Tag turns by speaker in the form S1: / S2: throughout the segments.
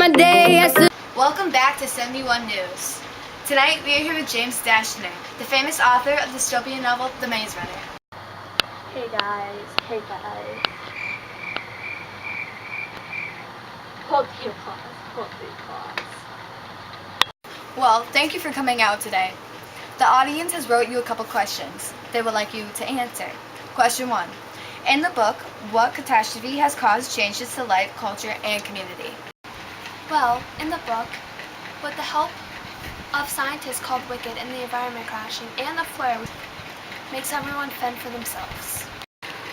S1: my day.
S2: Welcome back to 71 News. Tonight we are here with James Dashner, the famous author of the dystopian novel The Maze Runner.
S3: Hey guys. Hold your applause.
S2: Well, thank you for coming out today. The audience has wrote you a couple questions they would like you to answer. Question 1. In the book, what catastrophe has caused changes to life, culture, and community?
S4: Well, in the book, with the help of scientists called Wicked and the environment crashing and the flare, makes everyone fend for themselves.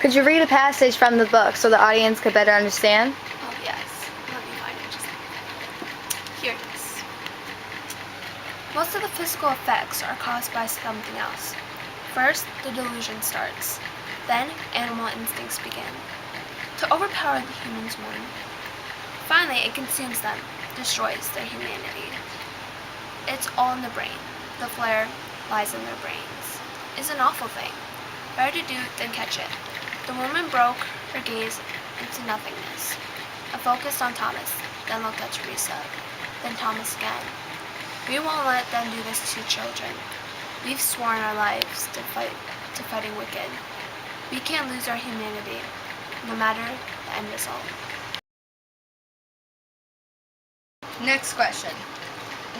S2: Could you read a passage from the book so the audience could better understand?
S4: Oh yes, let me find it. Here it is. Most of the physical effects are caused by something else. First, the delusion starts. Then, animal instincts begin to overpower the humans more. Finally, it consumes them, destroys their humanity. It's all in the brain. The flare lies in their brains. It's an awful thing. Better to do than catch it. The woman broke her gaze into nothingness. I focused on Thomas, then looked at Teresa, then Thomas again. We won't let them do this to children. We've sworn our lives to fighting Wicked. We can't lose our humanity, no matter the end result.
S2: Next question.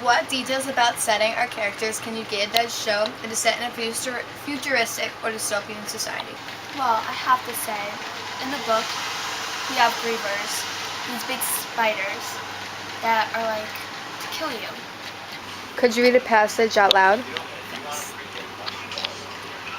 S2: What details about setting or characters can you give that show it is set in a futuristic or dystopian society?
S4: Well, I have to say, in the book, we have grievers, these big spiders that are like to kill you.
S2: Could you read a passage out loud?
S4: Yes.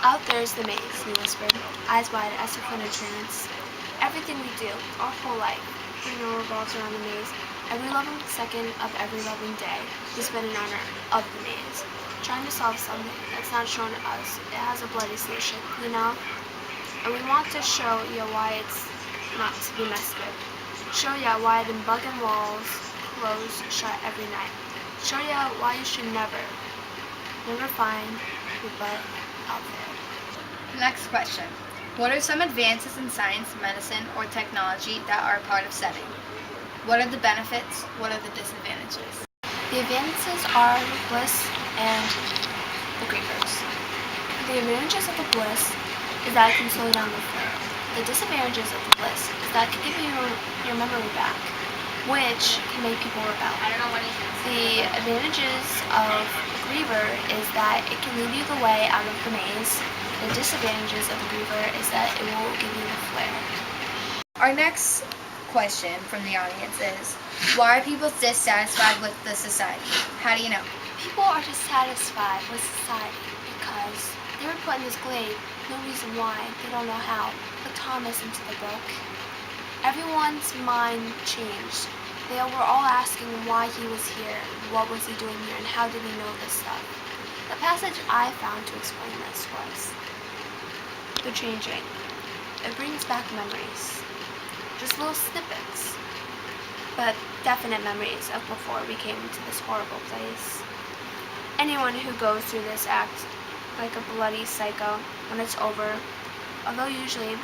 S4: Out there is the maze, he whispered, eyes wide as if in a trance. Everything we do, our whole life, revolves around the maze. Every loving second of every loving day we spend in honor of the maze, trying to solve something that's not shown to us. It has a bloody solution, you know? And we want to show you why it's not to be messed with. Show you why the bugging walls close shut every night. Show you why you should never find your butt out there.
S2: Next question. What are some advances in science, medicine, or technology that are a part of setting? What are the benefits? What are the disadvantages?
S4: The advances are bliss and the grievers. The advantages of the bliss is that it can slow down the flare. The disadvantages of the bliss is that it can give you your memory back, which can make people rebel. The advantages of the griever is that it can lead you the way out of the maze. The disadvantages of the griever is that it will give you the flare.
S2: Our next question from the audience is, why are people dissatisfied with the society? How do you know?
S4: People are dissatisfied with society because they were put in this glade, no reason why, they don't know how. Put Thomas into the book. Everyone's mind changed. They were all asking why he was here, what was he doing here, and how did he know this stuff. The passage I found to explain this was, the changing. It brings back memories. Just little snippets, but definite memories of before we came to this horrible place. Anyone who goes through this acts like a bloody psycho when it's over, although usually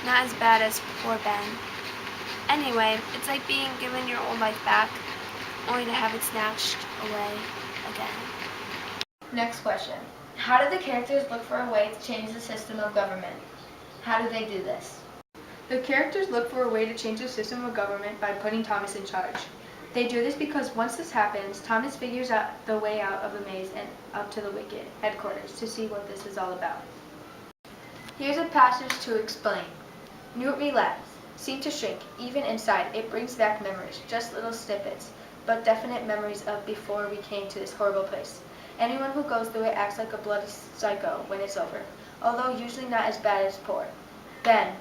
S4: not as bad as poor Ben. Anyway, it's like being given your old life back, only to have it snatched away again.
S2: Next question. How do the characters look for a way to change the system of government? How do they do this?
S5: The characters look for a way to change the system of government by putting Thomas in charge. They do this because once this happens, Thomas figures out the way out of the maze and up to the Wicked headquarters to see what this is all about. Here's a passage to explain. Newt relax, seem to shrink, even inside. It brings back memories, just little snippets, but definite memories of before we came to this horrible place. Anyone who goes through it acts like a bloody psycho when it's over, although usually not as bad as poor Ben.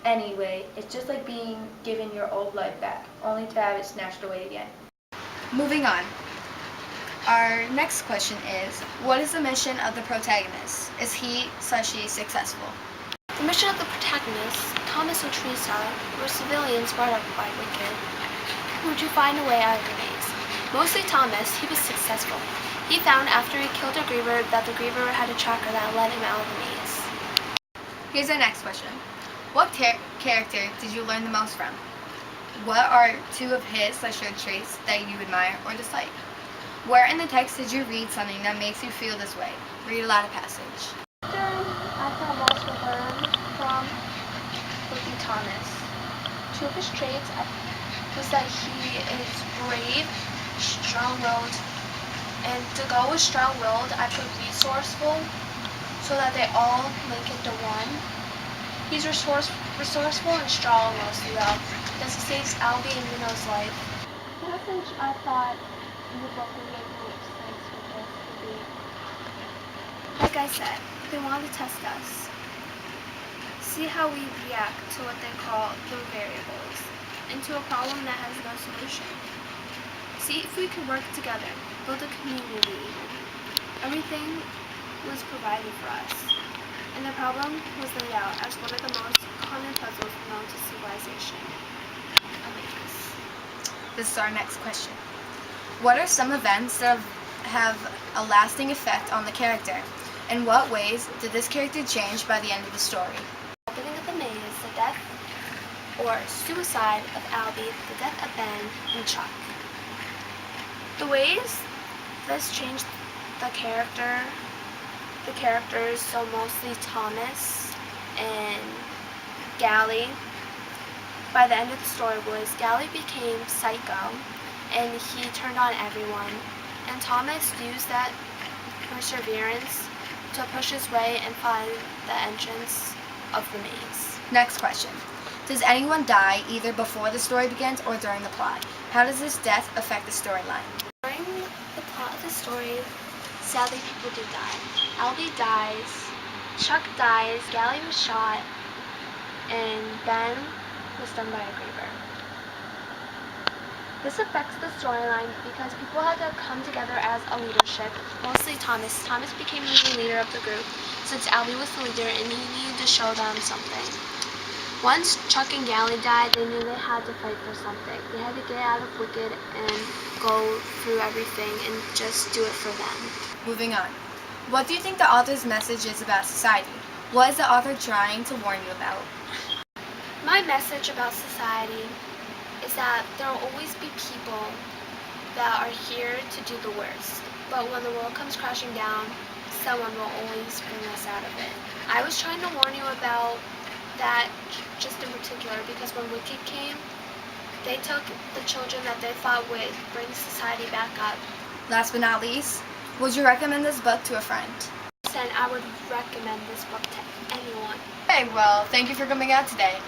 S5: Anyway, it's just like being given your old life back, only to have it snatched away again.
S2: Moving on. Our next question is, what is the mission of the protagonist? Is he/she successful?
S4: The mission of the protagonists, Thomas and Teresa, were civilians brought up by Wicked, who to find a way out of the maze. Mostly Thomas, he was successful. He found after he killed a griever that the griever had a tracker that led him out of the maze.
S2: Here's our next question. What character did you learn the most from? What are two of his / your traits that you admire or dislike? Where in the text did you read something that makes you feel this way? Read aloud a passage.
S3: I feel most learned from would be Thomas. Two of his traits was that he is brave, strong-willed, and to go with strong-willed, I put resourceful, so that they all link into one. He's resourceful and strong mostly though, because he saves Albie and Minno's life. The message I thought in the book would make most sense with this would be,
S4: Like I said, they want to test us. See how we react to what they call the variables, and to a problem that has no solution. See if we can work together, build a community even. Everything was provided for us, and the problem was laid out as one of the most common puzzles known to civilization. A maze.
S2: This is our next question. What are some events that have a lasting effect on the character? In what ways did this character change by the end of the story?
S4: Opening of the maze, the death or suicide of Albie, the death of Ben, and Chuck. The ways this changed the characters, so mostly Thomas and Gally. By the end of the story was Gally became psycho and he turned on everyone, and Thomas used that perseverance to push his way and find the entrance of the maze.
S2: Next question. Does anyone die either before the story begins or during the plot? How does this death affect the storyline?
S4: During the plot of the story, sadly people do die. Albie dies, Chuck dies, Gally was shot, and Ben was done by a creeper. This affects the storyline because people had to come together as a leadership, mostly Thomas. Thomas became the leader of the group since Albie was the leader and he needed to show them something. Once Chuck and Gally died, they knew they had to fight for something. They had to get out of Wicked and go through everything and just do it for them.
S2: Moving on. What do you think the author's message is about society? What is the author trying to warn you about?
S4: My message about society is that there will always be people that are here to do the worst. But when the world comes crashing down, someone will always bring us out of it. I was trying to warn you about that just in particular because when Wicked came, they took the children that they thought would bring society back up.
S2: Last but not least, would you recommend this book to a friend?
S4: And I would recommend this book to anyone.
S2: Okay, well, thank you for coming out today.